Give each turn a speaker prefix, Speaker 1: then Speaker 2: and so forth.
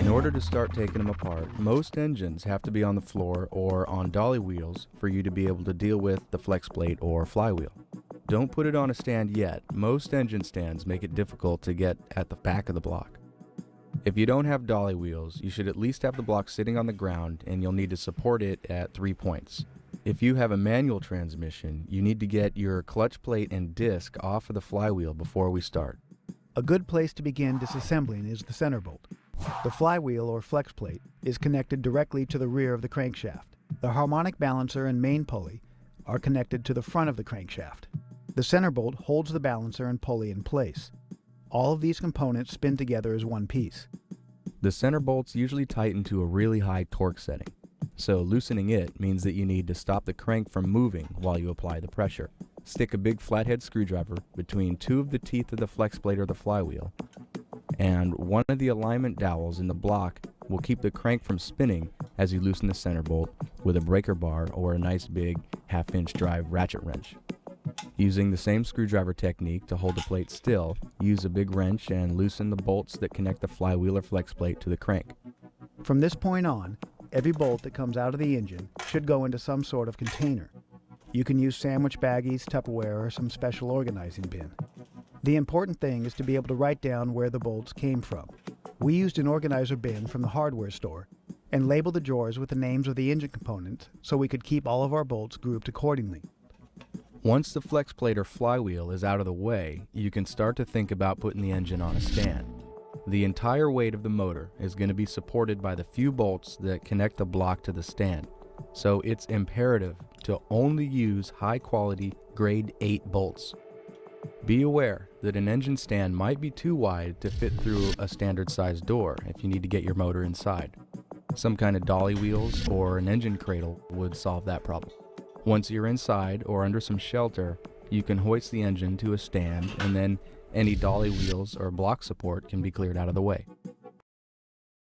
Speaker 1: In order to start taking them apart, most engines have to be on the floor or on dolly wheels for you to be able to deal with the flex plate or flywheel. Don't put it on a stand yet. Most engine stands make it difficult to get at the back of the block. If you don't have dolly wheels, you should at least have the block sitting on the ground, and you'll need to support it at 3 points. If you have a manual transmission, you need to get your clutch plate and disc off of the flywheel before we start.
Speaker 2: A good place to begin disassembling is the center bolt. The flywheel or flex plate is connected directly to the rear of the crankshaft. The harmonic balancer and main pulley are connected to the front of the crankshaft. The center bolt holds the balancer and pulley in place. All of these components spin together as one piece.
Speaker 1: The center bolts usually tighten to a really high torque setting, so loosening it means that you need to stop the crank from moving while you apply the pressure. Stick a big flathead screwdriver between two of the teeth of the flex plate or the flywheel, and one of the alignment dowels in the block will keep the crank from spinning as you loosen the center bolt with a breaker bar or a nice big 1/2-inch drive ratchet wrench. Using the same screwdriver technique to hold the plate still, use a big wrench and loosen the bolts that connect the flywheel or flex plate to the crank.
Speaker 2: From this point on, every bolt that comes out of the engine should go into some sort of container. You can use sandwich baggies, Tupperware, or some special organizing bin. The important thing is to be able to write down where the bolts came from. We used an organizer bin from the hardware store and labeled the drawers with the names of the engine components so we could keep all of our bolts grouped accordingly.
Speaker 1: Once the flex plate or flywheel is out of the way, you can start to think about putting the engine on a stand. The entire weight of the motor is going to be supported by the few bolts that connect the block to the stand, so it's imperative to only use high-quality grade 8 bolts. Be aware that an engine stand might be too wide to fit through a standard-sized door if you need to get your motor inside. Some kind of dolly wheels or an engine cradle would solve that problem. Once you're inside or under some shelter, you can hoist the engine to a stand, and then any dolly wheels or block support can be cleared out of the way.